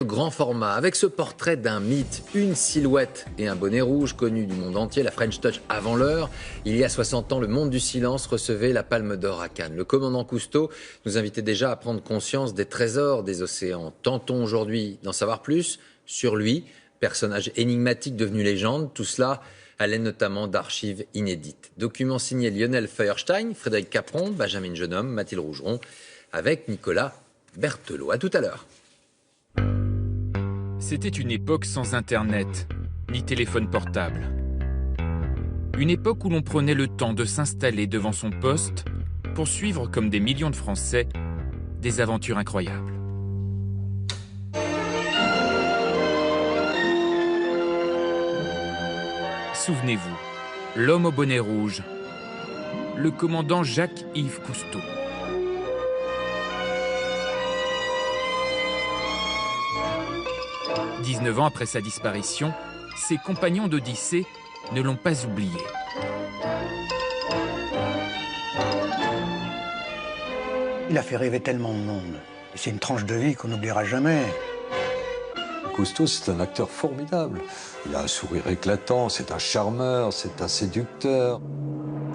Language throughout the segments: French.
Grand format, avec ce portrait d'un mythe, une silhouette et un bonnet rouge connu du monde entier, la French Touch avant l'heure. Il y a 60 ans, le monde du silence recevait la Palme d'Or à Cannes. Le commandant Cousteau nous invitait déjà à prendre conscience des trésors des océans. Tentons aujourd'hui d'en savoir plus sur lui, personnage énigmatique devenu légende, tout cela à l'aide notamment d'archives inédites. Documents signés Lionel Feuerstein, Frédéric Capron, Benjamin Jeunhomme, Mathilde Rougeron, avec Nicolas Berthelot. À tout à l'heure. C'était une époque sans Internet, ni téléphone portable. Une époque où l'on prenait le temps de s'installer devant son poste pour suivre, comme des millions de Français, des aventures incroyables. Souvenez-vous, l'homme au bonnet rouge, le commandant Jacques-Yves Cousteau. « 19 ans après sa disparition, ses compagnons d'Odyssée ne l'ont pas oublié. Il a fait rêver tellement de monde. C'est une tranche de vie qu'on n'oubliera jamais. Cousteau, c'est un acteur formidable. Il a un sourire éclatant, c'est un charmeur, c'est un séducteur.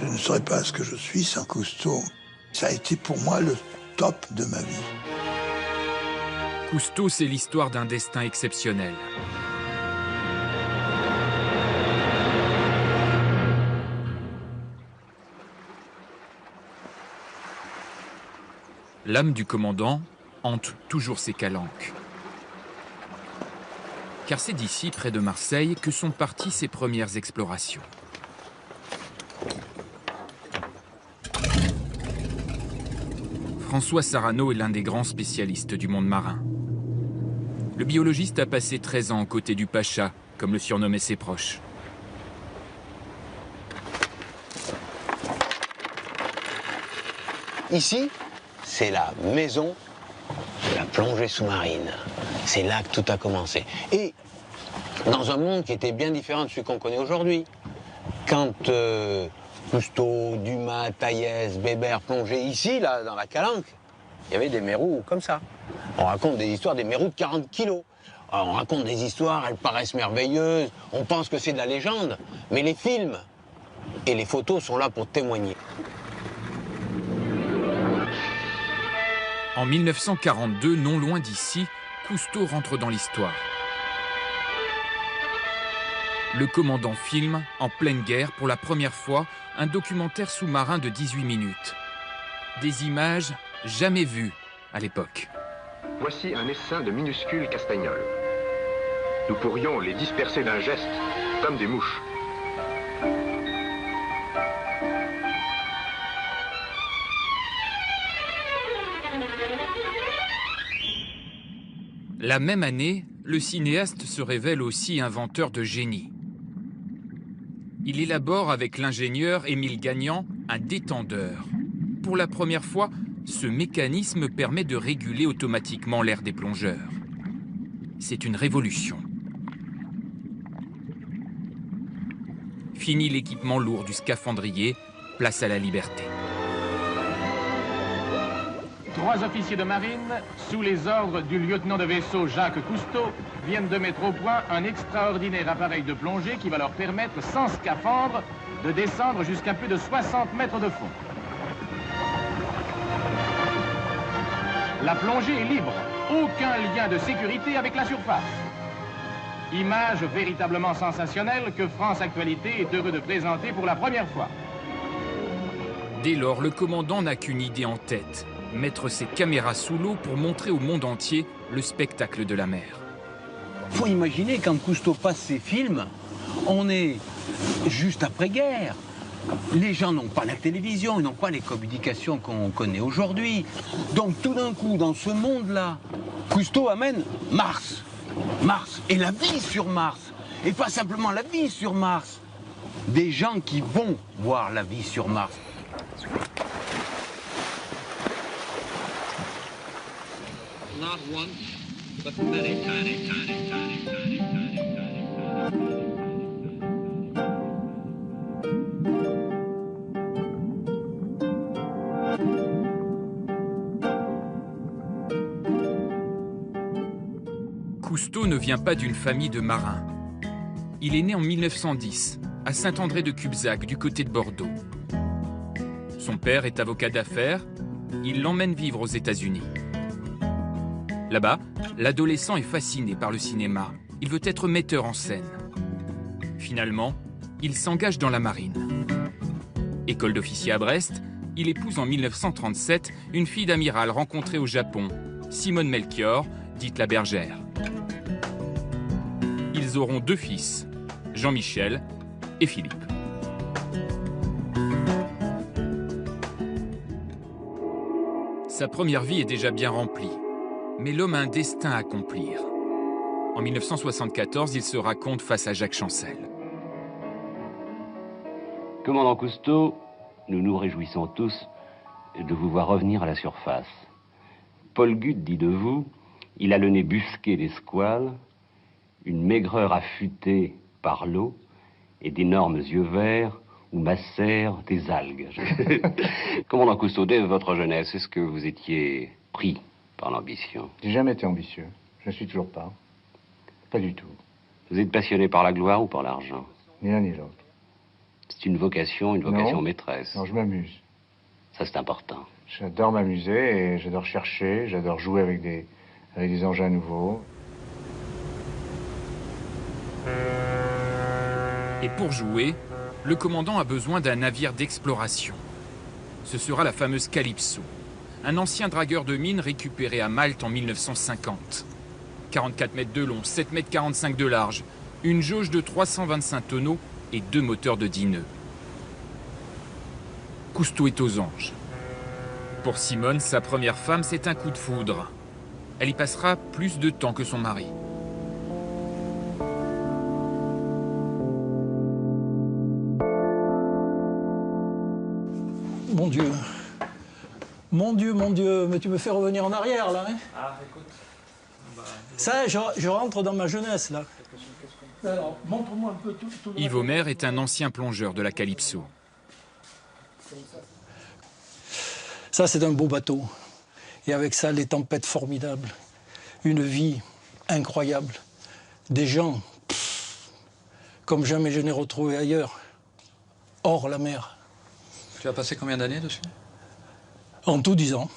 Je ne saurais pas ce que je suis sans Cousteau. Ça a été pour moi le top de ma vie. Cousteau, c'est l'histoire d'un destin exceptionnel. L'âme du commandant hante toujours ses calanques. Car c'est d'ici, près de Marseille, que sont parties ses premières explorations. François Sarano est l'un des grands spécialistes du monde marin. Le biologiste a passé 13 ans aux côtés du Pacha, comme le surnommaient ses proches. Ici, c'est la maison de la plongée sous-marine. C'est là que tout a commencé. Et dans un monde qui était bien différent de celui qu'on connaît aujourd'hui. Quand Cousteau, Dumas, Taillès, Bébert plongeaient ici, là, dans la calanque, il y avait des mérous comme ça. On raconte des histoires des mérous de 40 kilos. Alors, on raconte des histoires, elles paraissent merveilleuses, on pense que c'est de la légende, mais les films et les photos sont là pour témoigner. En 1942, non loin d'ici, Cousteau rentre dans l'histoire. Le commandant filme, en pleine guerre, pour la première fois, un documentaire sous-marin de 18 minutes. Des images jamais vues à l'époque. Voici un essaim de minuscules castagnols. Nous pourrions les disperser d'un geste, comme des mouches. La même année, le cinéaste se révèle aussi inventeur de génie. Il élabore avec l'ingénieur Émile Gagnant un détendeur. Pour la première fois, ce mécanisme permet de réguler automatiquement l'air des plongeurs. C'est une révolution. Fini l'équipement lourd du scaphandrier, place à la liberté. 3 officiers de marine, sous les ordres du lieutenant de vaisseau Jacques Cousteau, viennent de mettre au point un extraordinaire appareil de plongée qui va leur permettre, sans scaphandre, de descendre jusqu'à plus de 60 mètres de fond. La plongée est libre, aucun lien de sécurité avec la surface. Image véritablement sensationnelle que France Actualité est heureux de présenter pour la première fois. Dès lors, le commandant n'a qu'une idée en tête. Mettre ses caméras sous l'eau pour montrer au monde entier le spectacle de la mer. Faut imaginer quand Cousteau passe ses films, on est juste après-guerre. Les gens n'ont pas la télévision, ils n'ont pas les communications qu'on connaît aujourd'hui. Donc tout d'un coup, dans ce monde-là, Cousteau amène Mars. Mars et la vie sur Mars. Et pas simplement la vie sur Mars. Des gens qui vont voir la vie sur Mars. Not one, but many times. Cousteau ne vient pas d'une famille de marins. Il est né en 1910, à Saint-André-de-Cubzac, du côté de Bordeaux. Son père est avocat d'affaires, il l'emmène vivre aux États-Unis. Là-bas, l'adolescent est fasciné par le cinéma. Il veut être metteur en scène. Finalement, il s'engage dans la marine. École d'officier à Brest, il épouse en 1937 une fille d'amiral rencontrée au Japon, Simone Melchior, dite la Bergère. Ils auront 2 fils, Jean-Michel et Philippe. Sa première vie est déjà bien remplie, mais l'homme a un destin à accomplir. En 1974, il se raconte face à Jacques Chancel. Commandant Cousteau, nous nous réjouissons tous de vous voir revenir à la surface. Paul Guth dit de vous, il a le nez busqué des squales, une maigreur affûtée par l'eau et d'énormes yeux verts où macèrent des algues. Commandant Cousteau, dès votre jeunesse, est-ce que vous étiez pris par l'ambition? J'ai jamais été ambitieux. Je ne suis toujours pas. Pas du tout. Vous êtes passionné par la gloire ou par l'argent? Ni l'un ni l'autre. C'est une vocation maîtresse. Non, je m'amuse. Ça, c'est important. J'adore m'amuser et j'adore chercher, j'adore jouer avec des engins nouveaux. Et pour jouer, le commandant a besoin d'un navire d'exploration. Ce sera la fameuse Calypso, un ancien dragueur de mines récupéré à Malte en 1950. 44 mètres de long, 7 mètres 45 de large, une jauge de 325 tonneaux et 2 moteurs de 10 nœuds. Cousteau est aux anges. Pour Simone, sa première femme, c'est un coup de foudre. Elle y passera plus de temps que son mari. Mon Dieu. Mon Dieu, mon Dieu, mais tu me fais revenir en arrière, là, hein? Ah, écoute. Ça, je rentre dans ma jeunesse, là. Alors, montre-moi un peu tout Yves Omer est un ancien plongeur de la Calypso. Ça, c'est un beau bateau. Et avec ça, les tempêtes formidables. Une vie incroyable. Des gens, comme jamais je n'ai retrouvé ailleurs. Hors la mer. Tu as passé combien d'années dessus? En tout, 10 ans.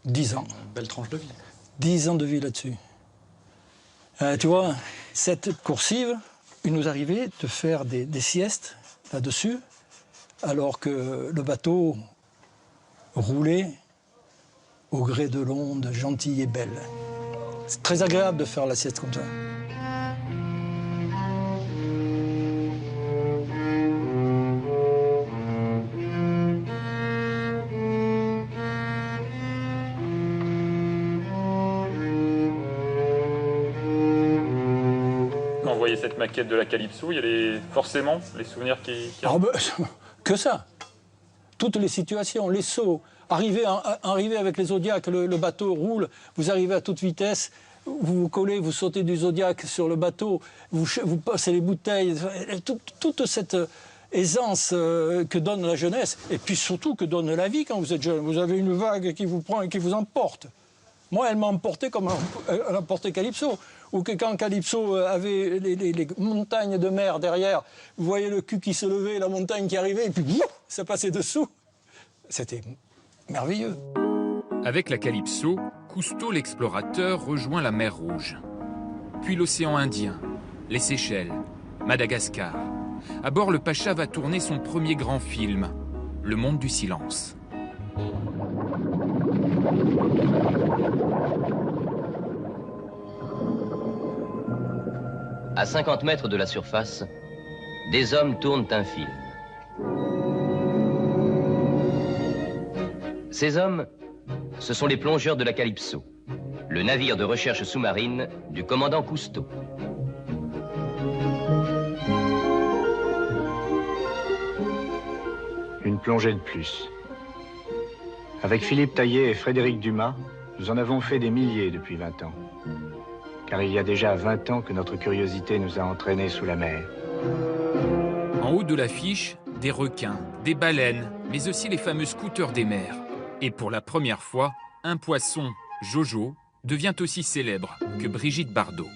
10 ans. Une belle tranche de vie. 10 ans de vie là-dessus. Tu vois, cette coursive, il nous arrivait de faire des siestes là-dessus, alors que le bateau roulait au gré de l'onde, gentille et belle. C'est très agréable de faire la sieste comme ça. Cette maquette de la Calypso, il y a forcément les souvenirs qui... Ah ben, que ça. Toutes les situations, les sauts, arriver avec les Zodiacs, le bateau roule, vous arrivez à toute vitesse, vous vous collez, vous sautez du Zodiac sur le bateau, vous passez les bouteilles, toute cette aisance que donne la jeunesse, et puis surtout que donne la vie quand vous êtes jeune. Vous avez une vague qui vous prend et qui vous emporte. Moi, elle m'a emporté comme elle a emporté Calypso. Ou que quand Calypso avait les montagnes de mer derrière, vous voyez le cul qui se levait, la montagne qui arrivait, et puis ça passait dessous. C'était merveilleux. Avec la Calypso, Cousteau, l'explorateur, rejoint la mer Rouge. Puis l'océan Indien, les Seychelles, Madagascar. À bord, le Pacha va tourner son premier grand film, Le Monde du Silence. À 50 mètres de la surface, des hommes tournent un film. Ces hommes, ce sont les plongeurs de la Calypso, le navire de recherche sous-marine du commandant Cousteau. Une plongée de plus. Avec Philippe Taillet et Frédéric Dumas, nous en avons fait des milliers depuis 20 ans. Car il y a déjà 20 ans que notre curiosité nous a entraînés sous la mer. En haut de l'affiche, des requins, des baleines, mais aussi les fameux scooters des mers. Et pour la première fois, un poisson, Jojo, devient aussi célèbre que Brigitte Bardot.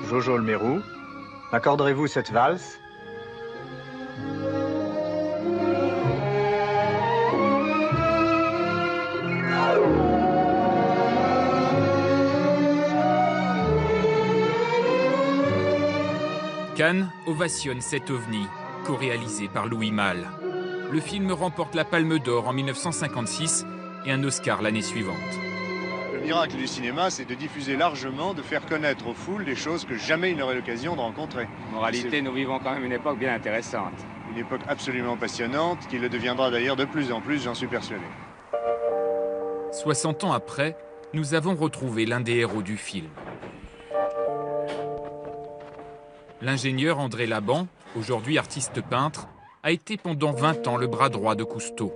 Jojo le Mérou, m'accorderez-vous cette valse? Cannes ovationne cet ovni, co-réalisé par Louis Malle. Le film remporte la Palme d'Or en 1956 et un Oscar l'année suivante. Le miracle du cinéma, c'est de diffuser largement, de faire connaître aux foules des choses que jamais ils n'auraient l'occasion de rencontrer. En réalité, nous vivons quand même une époque bien intéressante. Une époque absolument passionnante, qui le deviendra d'ailleurs de plus en plus, j'en suis persuadé. 60 ans après, nous avons retrouvé l'un des héros du film. L'ingénieur André Laban, aujourd'hui artiste peintre, a été pendant 20 ans le bras droit de Cousteau.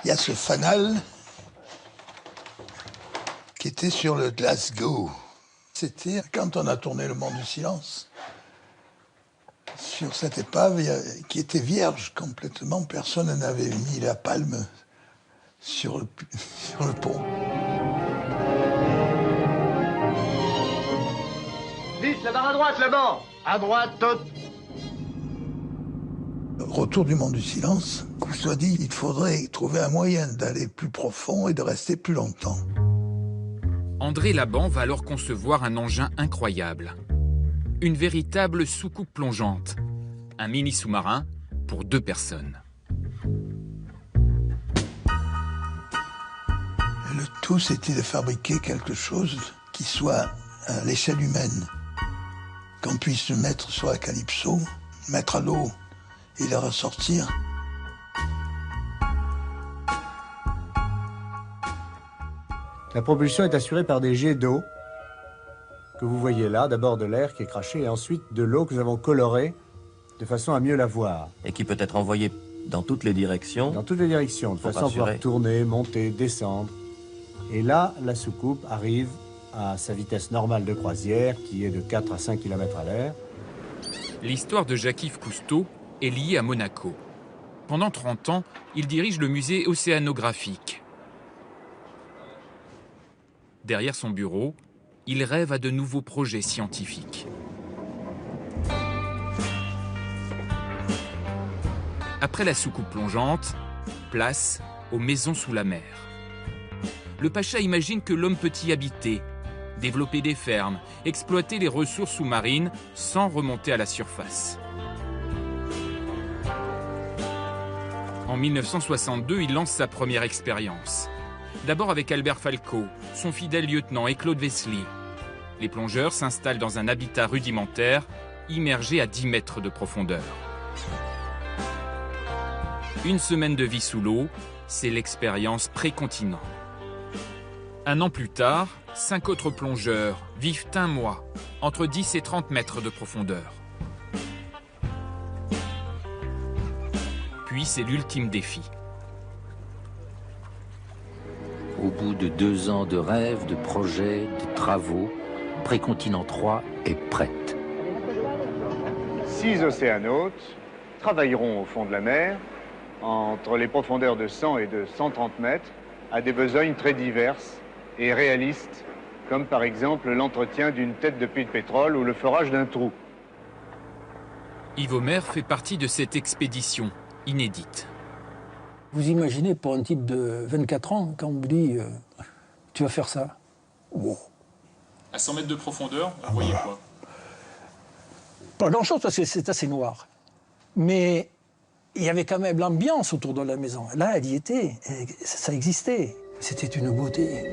Il y a ce fanal qui était sur le Glasgow. C'était quand on a tourné Le Monde du Silence. Sur cette épave qui était vierge complètement, personne n'avait mis la palme sur le pont. Vite, la barre à droite, là-bas! À droite, toute! Retour du Monde du Silence, Cousteau a dit qu'il faudrait trouver un moyen d'aller plus profond et de rester plus longtemps. André Laban va alors concevoir un engin incroyable. Une véritable soucoupe plongeante. Un mini-sous-marin pour 2 personnes. Le tout, c'était de fabriquer quelque chose qui soit à l'échelle humaine. Qu'on puisse le mettre sur la Calypso, mettre à l'eau et la ressortir. La propulsion est assurée par des jets d'eau que vous voyez là, d'abord de l'air qui est craché et ensuite de l'eau que nous avons colorée de façon à mieux la voir. Et qui peut être envoyée dans toutes les directions. Dans toutes les directions, de façon à pouvoir tourner, monter, descendre. Et là, la soucoupe arrive à sa vitesse normale de croisière qui est de 4 à 5 km à l'heure. L'histoire de Jacques-Yves Cousteau est liée à Monaco. Pendant 30 ans, il dirige le musée océanographique. Derrière son bureau, il rêve à de nouveaux projets scientifiques. Après la soucoupe plongeante, place aux maisons sous la mer. Le Pacha imagine que l'homme peut y habiter, développer des fermes, exploiter les ressources sous-marines sans remonter à la surface. En 1962, il lance sa première expérience. D'abord avec Albert Falco, son fidèle lieutenant et Claude Wesley. Les plongeurs s'installent dans un habitat rudimentaire, immergé à 10 mètres de profondeur. Une semaine de vie sous l'eau, c'est l'expérience pré-continent. Un an plus tard, 5 autres plongeurs vivent un mois, entre 10 et 30 mètres de profondeur. Puis c'est l'ultime défi. Au bout de 2 ans de rêves, de projets, de travaux, Précontinent 3 est prête. 6 océanautes travailleront au fond de la mer, entre les profondeurs de 100 et de 130 mètres, à des besognes très diverses et réalistes, comme par exemple l'entretien d'une tête de puits de pétrole ou le forage d'un trou. Yves Omer fait partie de cette expédition inédite. Vous imaginez pour un type de 24 ans, quand on me dit tu vas faire ça, wow. À 100 mètres de profondeur, vous voyez quoi? Pas grand-chose parce que c'est assez noir. Mais il y avait quand même l'ambiance autour de la maison. Là, elle y était, ça existait. C'était une beauté.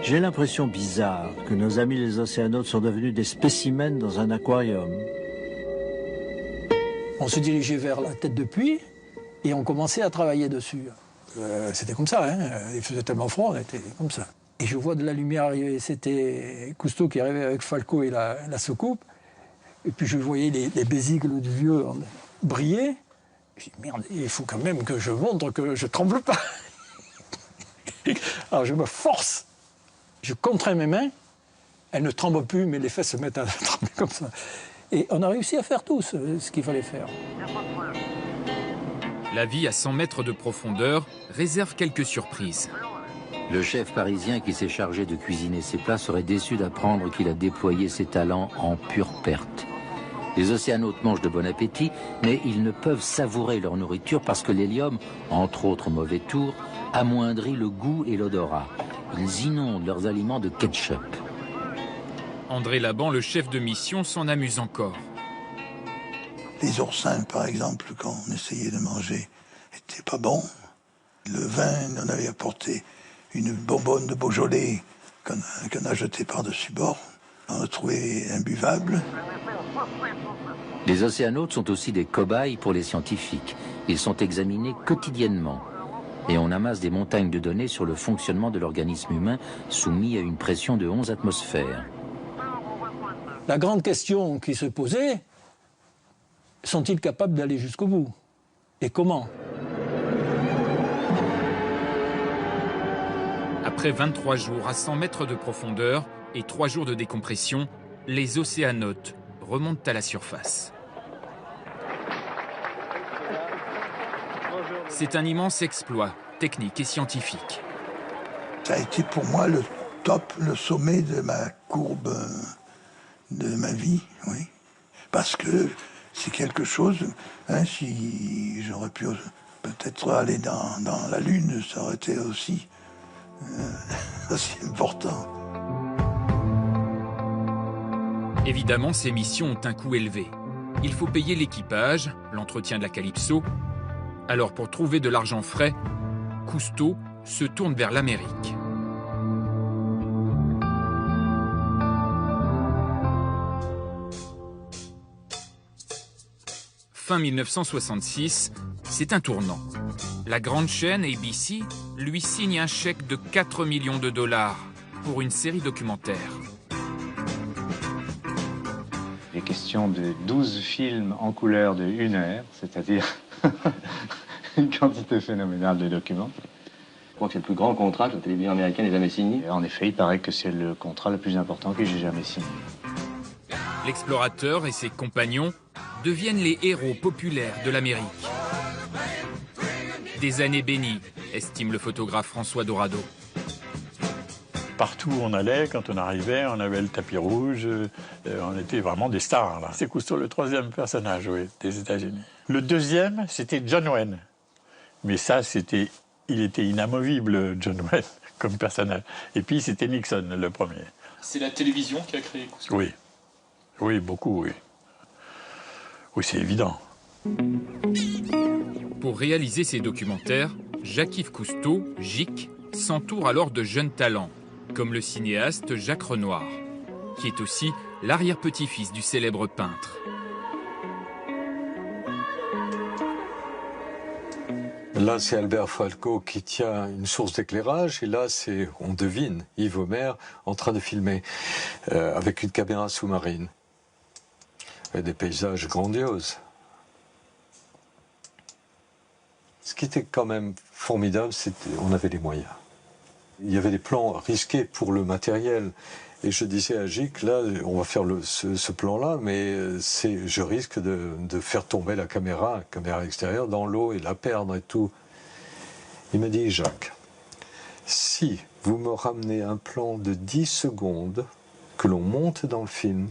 J'ai l'impression bizarre que nos amis les océanautes sont devenus des spécimens dans un aquarium. On se dirigeait vers la tête de puits et on commençait à travailler dessus. C'était comme ça, hein. Il faisait tellement froid, on était comme ça. Et je vois de la lumière arriver, c'était Cousteau qui arrivait avec Falco et la soucoupe. Et puis je voyais les besicles du vieux briller. Je dis, merde, il faut quand même que je montre que je ne tremble pas. Alors je me force, je contrains mes mains, elles ne tremblent plus, mais les fesses se mettent à trembler comme ça. Et on a réussi à faire tout ce qu'il fallait faire. La vie à 100 mètres de profondeur réserve quelques surprises. Le chef parisien qui s'est chargé de cuisiner ses plats serait déçu d'apprendre qu'il a déployé ses talents en pure perte. Les océanautes mangent de bon appétit, mais ils ne peuvent savourer leur nourriture parce que l'hélium, entre autres mauvais tours, amoindrit le goût et l'odorat. Ils inondent leurs aliments de ketchup. André Laban, le chef de mission, s'en amuse encore. Les oursins, par exemple, quand on essayait de manger, n'étaient pas bons. Le vin, on avait apporté une bonbonne de Beaujolais qu'on a jetée par-dessus bord. On l'a trouvé imbuvable. Les océanautes sont aussi des cobayes pour les scientifiques. Ils sont examinés quotidiennement. Et on amasse des montagnes de données sur le fonctionnement de l'organisme humain soumis à une pression de 11 atmosphères. La grande question qui se posait, sont-ils capables d'aller jusqu'au bout? Et comment? Après 23 jours à 100 mètres de profondeur et 3 jours de décompression, les océanautes remontent à la surface. C'est un immense exploit technique et scientifique. Ça a été pour moi le top, le sommet de ma courbe de ma vie, oui. Parce que c'est quelque chose, hein, si j'aurais pu peut-être aller dans la Lune, ça aurait été aussi important. Évidemment, ces missions ont un coût élevé. Il faut payer l'équipage, l'entretien de la Calypso. Alors pour trouver de l'argent frais, Cousteau se tourne vers l'Amérique. Fin 1966, c'est un tournant. La grande chaîne ABC lui signe un chèque de 4 millions de dollars pour une série documentaire. Il est question de 12 films en couleur de 1 heure, c'est-à-dire une quantité phénoménale de documents. Je crois que c'est le plus grand contrat que la télévision américaine ait jamais signé. Et en effet, il paraît que c'est le contrat le plus important que j'ai jamais signé. L'explorateur et ses compagnons deviennent les héros populaires de l'Amérique. Des années bénies, estime le photographe François Dorado. Partout où on allait, quand on arrivait, on avait le tapis rouge, on était vraiment des stars. Là. C'est Cousteau, le 3e personnage, oui, des États-Unis. Le 2e, c'était John Wayne. Mais ça, il était inamovible, John Wayne, comme personnage. Et puis, c'était Nixon, le premier. C'est la télévision qui a créé Cousteau? Oui. Oui, beaucoup, oui. Oui, c'est évident. Pour réaliser ces documentaires, Jacques-Yves Cousteau, JIC, s'entoure alors de jeunes talents, comme le cinéaste Jacques Renoir, qui est aussi l'arrière-petit-fils du célèbre peintre. Là, c'est Albert Falco qui tient une source d'éclairage, et là, on devine Yves Omer en train de filmer avec une caméra sous-marine. Et des paysages grandioses. Ce qui était quand même formidable, c'était qu'on avait les moyens. Il y avait des plans risqués pour le matériel. Et je disais à Gic, là, on va faire ce plan-là, mais je risque de faire tomber la caméra extérieure, dans l'eau et la perdre et tout. Il m'a dit, Jacques, si vous me ramenez un plan de 10 secondes que l'on monte dans le film,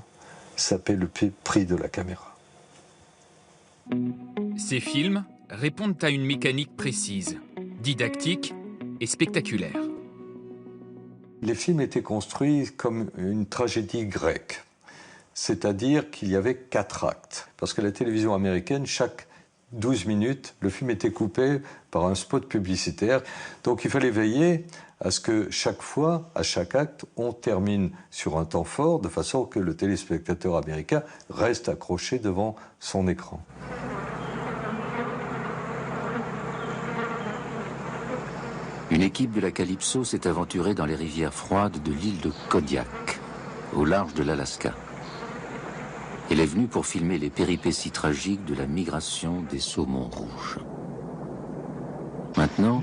ça paie le prix de la caméra. Ces films répondent à une mécanique précise, didactique et spectaculaire. Les films étaient construits comme une tragédie grecque, c'est-à-dire qu'il y avait 4 actes. Parce que la télévision américaine, chaque 12 minutes, le film était coupé par un spot publicitaire. Donc il fallait veiller à ce que chaque fois, à chaque acte, on termine sur un temps fort, de façon que le téléspectateur américain reste accroché devant son écran. Une équipe de la Calypso s'est aventurée dans les rivières froides de l'île de Kodiak, au large de l'Alaska. Elle est venue pour filmer les péripéties tragiques de la migration des saumons rouges. Maintenant,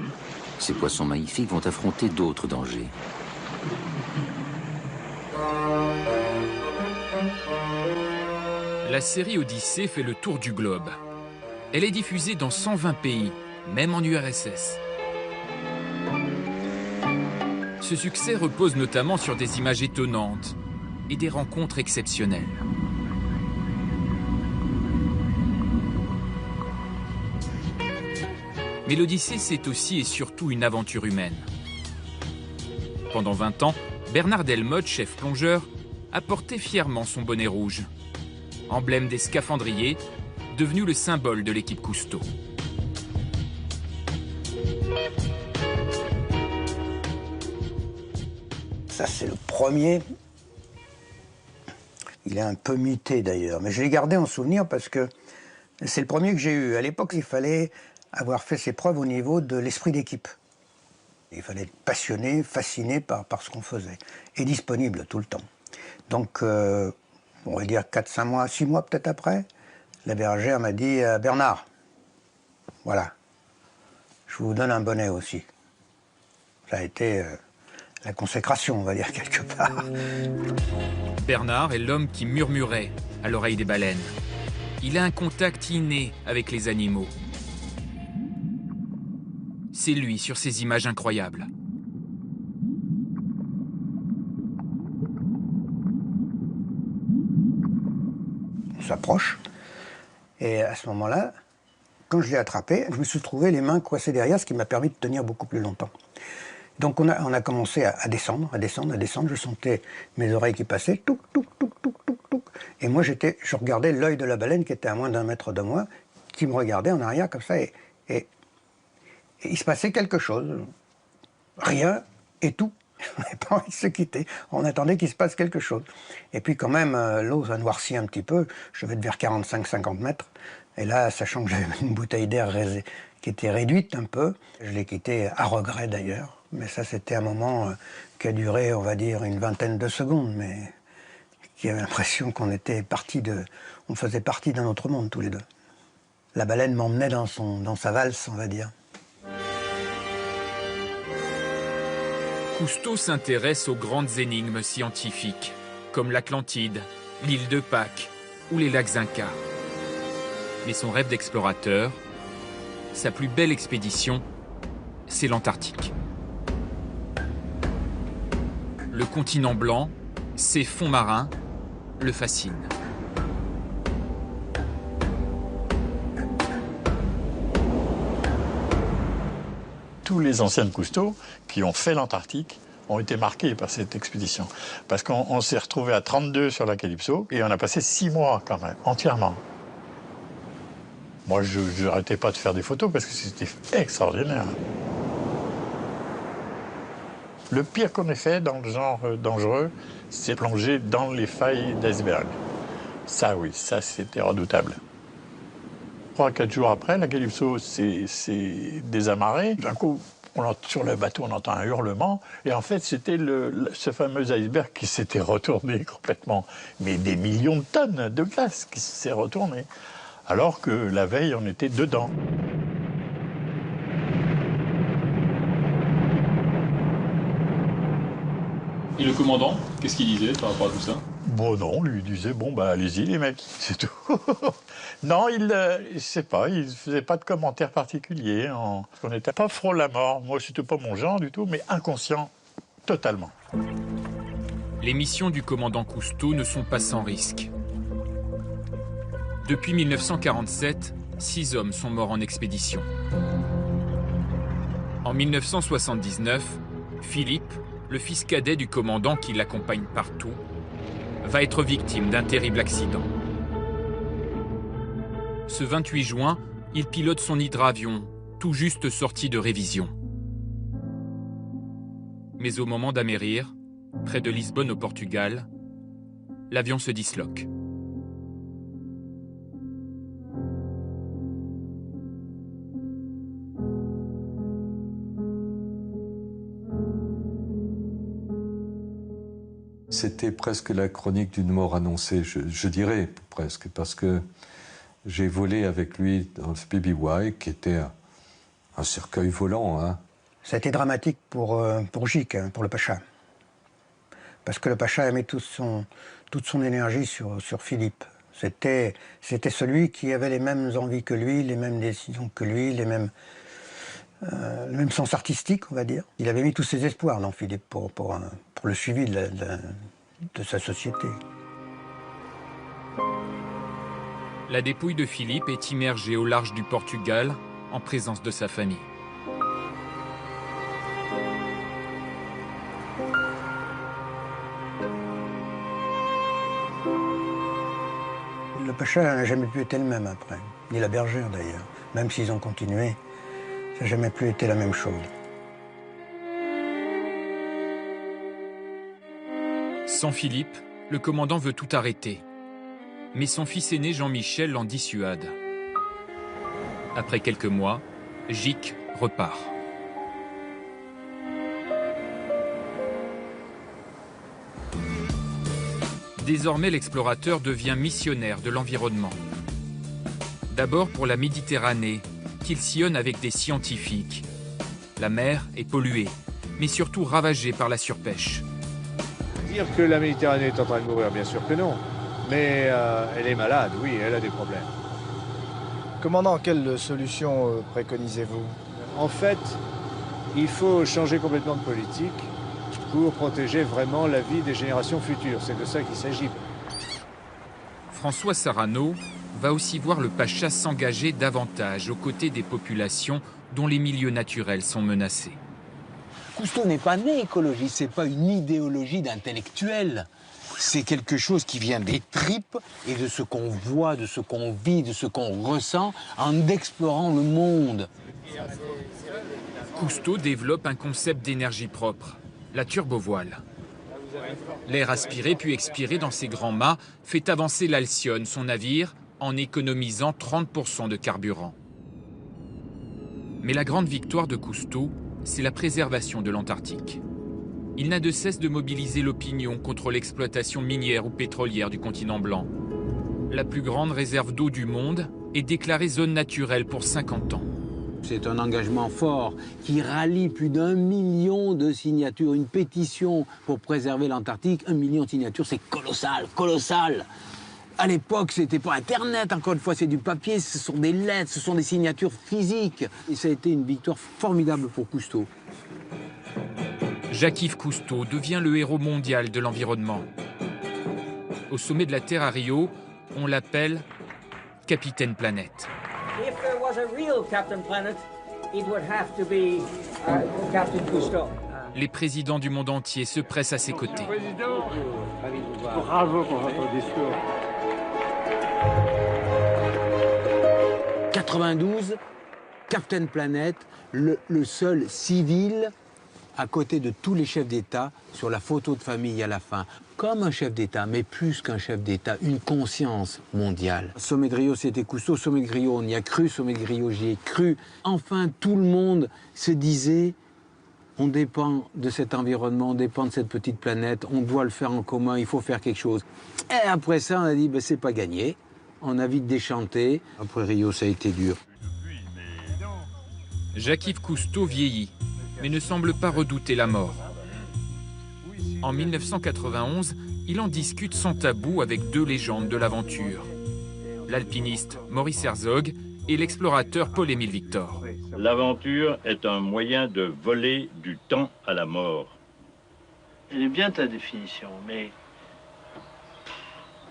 ces poissons magnifiques vont affronter d'autres dangers. La série Odyssée fait le tour du globe. Elle est diffusée dans 120 pays, même en URSS. Ce succès repose notamment sur des images étonnantes et des rencontres exceptionnelles. Mais l'Odyssée, c'est aussi et surtout une aventure humaine. Pendant 20 ans, Bernard Delmotte, chef plongeur, a porté fièrement son bonnet rouge, emblème des scaphandriers, devenu le symbole de l'équipe Cousteau. Ça, c'est le premier. Il est un peu muté d'ailleurs, mais je l'ai gardé en souvenir parce que c'est le premier que j'ai eu. À l'époque, il fallait avoir fait ses preuves au niveau de l'esprit d'équipe. Il fallait être passionné, fasciné par ce qu'on faisait, et disponible tout le temps. Donc, on va dire 4-5 mois, 6 mois peut-être après, la bergère m'a dit « Bernard, voilà, je vous donne un bonnet aussi ». Ça a été la consécration, on va dire, quelque part. Bernard est l'homme qui murmurait à l'oreille des baleines. Il a un contact inné avec les animaux. C'est lui sur ces images incroyables. On s'approche, et à ce moment-là, quand je l'ai attrapé, je me suis trouvé les mains coincées derrière, ce qui m'a permis de tenir beaucoup plus longtemps. Donc on a commencé à descendre, je sentais mes oreilles qui passaient, touc, touc, touc, touc, touc, touc. Et moi je regardais l'œil de la baleine qui était à moins d'1 mètre de moi, qui me regardait en arrière comme ça, et il se passait quelque chose. Rien et tout. On n'avait pas envie de se quitter. On attendait qu'il se passe quelque chose. Et puis quand même, l'eau a noirci un petit peu. Je devais être vers 45-50 mètres. Et là, sachant que j'avais une bouteille d'air qui était réduite un peu, je l'ai quitté à regret d'ailleurs. Mais ça, c'était un moment qui a duré, on va dire, une vingtaine de secondes, mais qui avait l'impression qu'on on faisait partie d'un autre monde tous les deux. La baleine m'emmenait dans sa valse, on va dire. Cousteau s'intéresse aux grandes énigmes scientifiques, comme l'Atlantide, l'île de Pâques ou les lacs Incas. Mais son rêve d'explorateur, sa plus belle expédition, c'est l'Antarctique. Le continent blanc, ses fonds marins, le fascinent. Tous les anciens de Cousteau qui ont fait l'Antarctique ont été marqués par cette expédition. Parce qu'on s'est retrouvé à 32 sur la Calypso et on a passé 6 mois quand même, entièrement. Moi, je n'arrêtais pas de faire des photos parce que c'était extraordinaire. Le pire qu'on ait fait dans le genre dangereux, c'est plonger dans les failles d'iceberg. Ça, oui, ça, c'était redoutable. 3-4 jours après, la Calypso s'est désamarrée. D'un coup, sur le bateau, on entend un hurlement. Et en fait, c'était ce fameux iceberg qui s'était retourné complètement. Mais des millions de tonnes de glace qui s'est retourné. Alors que la veille, on était dedans. Et le commandant, qu'est-ce qu'il disait par rapport à tout ça? Bon, non, lui disait, bon, bah, allez-y, les mecs, c'est tout. Non, je sais pas, il faisait pas de commentaires particuliers. On n'était pas frôle à mort. Moi, c'était pas mon genre du tout, mais inconscient, totalement. Les missions du commandant Cousteau ne sont pas sans risque. Depuis 1947, 6 hommes sont morts en expédition. En 1979, Philippe, le fils cadet du commandant qui l'accompagne partout, va être victime d'un terrible accident. Ce 28 juin, il pilote son hydravion, tout juste sorti de révision. Mais au moment d'amérir, près de Lisbonne au Portugal, l'avion se disloque. C'était presque la chronique d'une mort annoncée, je dirais, presque, parce que j'ai volé avec lui dans le BBY, qui était un cercueil volant. Hein. Ça a été dramatique pour Gic, hein, pour le Pacha. Parce que le Pacha a mis toute son énergie sur Philippe. C'était celui qui avait les mêmes envies que lui, les mêmes décisions que lui, le même sens artistique, on va dire. Il avait mis tous ses espoirs dans Philippe pour le suivi de sa société. La dépouille de Philippe est immergée au large du Portugal, en présence de sa famille. Le Pacha n'a jamais plus été le même après, ni la bergère d'ailleurs. Même s'ils ont continué, ça n'a jamais plus été la même chose. Sans Philippe, le commandant veut tout arrêter. Mais son fils aîné Jean-Michel l'en dissuade. Après quelques mois, Gic repart. Désormais, l'explorateur devient missionnaire de l'environnement. D'abord pour la Méditerranée, qu'il sillonne avec des scientifiques. La mer est polluée, mais surtout ravagée par la surpêche. Dire que la Méditerranée est en train de mourir, bien sûr que non. Mais elle est malade, oui, elle a des problèmes. Commandant, quelle solution préconisez-vous? En fait, il faut changer complètement de politique pour protéger vraiment la vie des générations futures. C'est de ça qu'il s'agit. François Sarano va aussi voir le Pacha s'engager davantage aux côtés des populations dont les milieux naturels sont menacés. Cousteau n'est pas né écologiste, c'est pas une idéologie d'intellectuel. C'est quelque chose qui vient des tripes et de ce qu'on voit, de ce qu'on vit, de ce qu'on ressent en explorant le monde. Cousteau développe un concept d'énergie propre, la turbovoile. L'air aspiré puis expiré dans ses grands mâts fait avancer l'Alcyone, son navire, en économisant 30% de carburant. Mais la grande victoire de Cousteau, c'est la préservation de l'Antarctique. Il n'a de cesse de mobiliser l'opinion contre l'exploitation minière ou pétrolière du continent blanc. La plus grande réserve d'eau du monde est déclarée zone naturelle pour 50 ans. C'est un engagement fort qui rallie plus d'1 million de signatures. Une pétition pour préserver l'Antarctique, 1 million de signatures, c'est colossal, colossal. À l'époque, c'était pas Internet, encore une fois, c'est du papier, ce sont des lettres, ce sont des signatures physiques. Et ça a été une victoire formidable pour Cousteau. Jacques-Yves Cousteau devient le héros mondial de l'environnement. Au sommet de la Terre à Rio, on l'appelle Capitaine Planète. If there was a real Captain Planet, it would have to be Captain Cousteau. Les présidents du monde entier se pressent à ses côtés. Bravo pour votre discours. 92, Captain Planet, le seul civil à côté de tous les chefs d'État sur la photo de famille à la fin. Comme un chef d'État, mais plus qu'un chef d'État, une conscience mondiale. Sommet de Rio, c'était Cousteau. Sommet de Rio, on y a cru. Sommet de Rio, j'y ai cru. Enfin, tout le monde se disait, on dépend de cet environnement, on dépend de cette petite planète, on doit le faire en commun, il faut faire quelque chose. Et après ça, on a dit, ben, c'est pas gagné. On a vite déchanté. Après Rio, ça a été dur. Jacques-Yves Cousteau vieillit, mais ne semble pas redouter la mort. En 1991, il en discute sans tabou avec deux légendes de l'aventure. L'alpiniste Maurice Herzog et l'explorateur Paul-Émile Victor. L'aventure est un moyen de voler du temps à la mort. Elle est bien ta définition, mais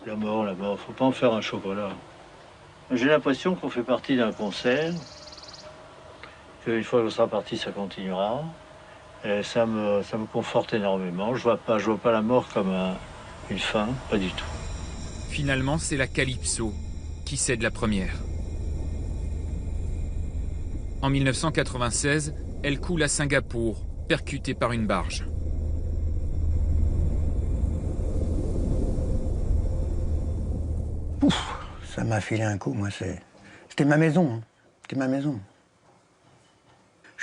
la mort, faut pas en faire un chocolat. J'ai l'impression qu'on fait partie d'un concert, qu'une fois qu'on sera parti, ça continuera. Et ça me conforte énormément. Je vois pas la mort comme une fin, pas du tout. Finalement, c'est la Calypso qui cède la première. En 1996, elle coule à Singapour, percutée par une barge. Ouf, ça m'a filé un coup, moi. C'était ma maison. Hein. C'était ma maison.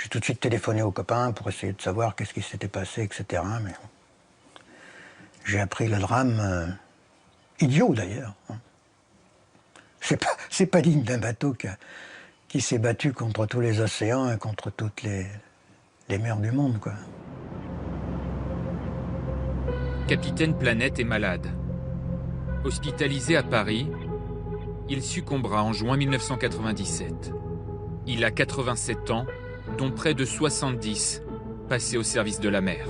J'ai tout de suite téléphoné aux copains pour essayer de savoir qu'est-ce qui s'était passé, etc. Mais j'ai appris le drame, idiot d'ailleurs. Hein. C'est pas digne d'un bateau qui s'est battu contre tous les océans et contre toutes les mers du monde, quoi. Capitaine Planète est malade. Hospitalisé à Paris, il succombera en juin 1997. Il a 87 ans, dont près de 70 passés au service de la mer.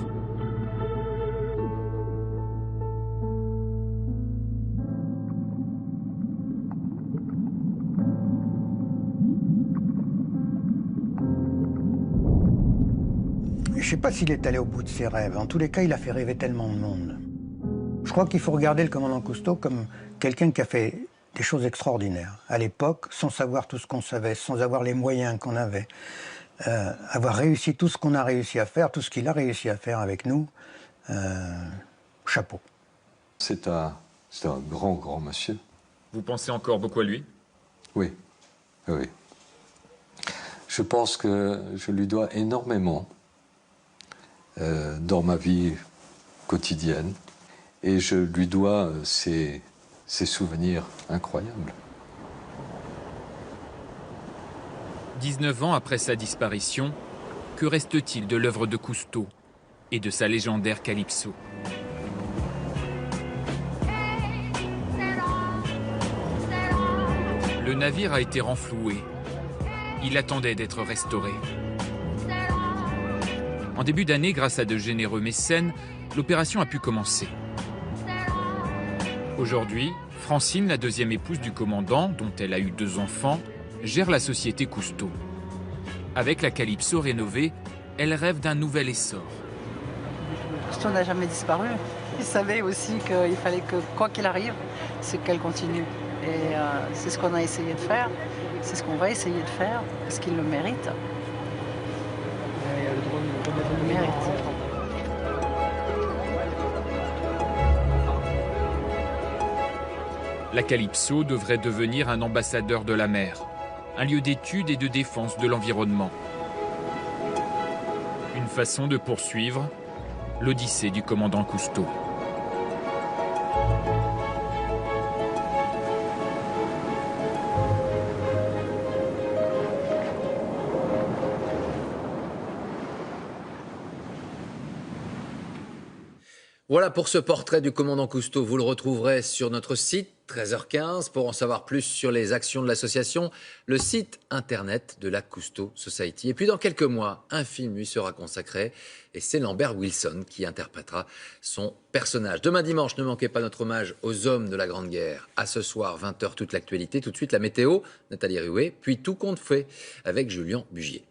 Je ne sais pas s'il est allé au bout de ses rêves. En tous les cas, il a fait rêver tellement de monde. Je crois qu'il faut regarder le commandant Cousteau comme quelqu'un qui a fait des choses extraordinaires. À l'époque, sans savoir tout ce qu'on savait, sans avoir les moyens qu'on avait, avoir réussi tout ce qu'on a réussi à faire, tout ce qu'il a réussi à faire avec nous, chapeau. C'est un grand monsieur. Vous pensez encore beaucoup à lui? Oui, oui. Je pense que je lui dois énormément dans ma vie quotidienne. Et je lui dois ces souvenirs incroyables. 19 ans après sa disparition, que reste-t-il de l'œuvre de Cousteau et de sa légendaire Calypso? Le navire a été renfloué. Il attendait d'être restauré. En début d'année, grâce à de généreux mécènes, l'opération a pu commencer. Aujourd'hui, Francine, la deuxième épouse du commandant, dont elle a eu 2 enfants, gère la société Cousteau. Avec la Calypso rénovée, elle rêve d'un nouvel essor. Cousteau n'a jamais disparu. Il savait aussi qu'il fallait que, quoi qu'il arrive, c'est qu'elle continue. Et c'est ce qu'on a essayé de faire. C'est ce qu'on va essayer de faire, parce qu'il le mérite. Il le mérite. La Calypso devrait devenir un ambassadeur de la mer, un lieu d'étude et de défense de l'environnement. Une façon de poursuivre l'odyssée du commandant Cousteau. Voilà pour ce portrait du commandant Cousteau. Vous le retrouverez sur notre site, 13h15, pour en savoir plus sur les actions de l'association, le site internet de la Cousteau Society. Et puis dans quelques mois, un film lui sera consacré et c'est Lambert Wilson qui interprétera son personnage. Demain dimanche, ne manquez pas notre hommage aux hommes de la Grande Guerre. À ce soir, 20h, toute l'actualité. Tout de suite, la météo, Nathalie Ruet, puis Tout compte fait avec Julien Bugier.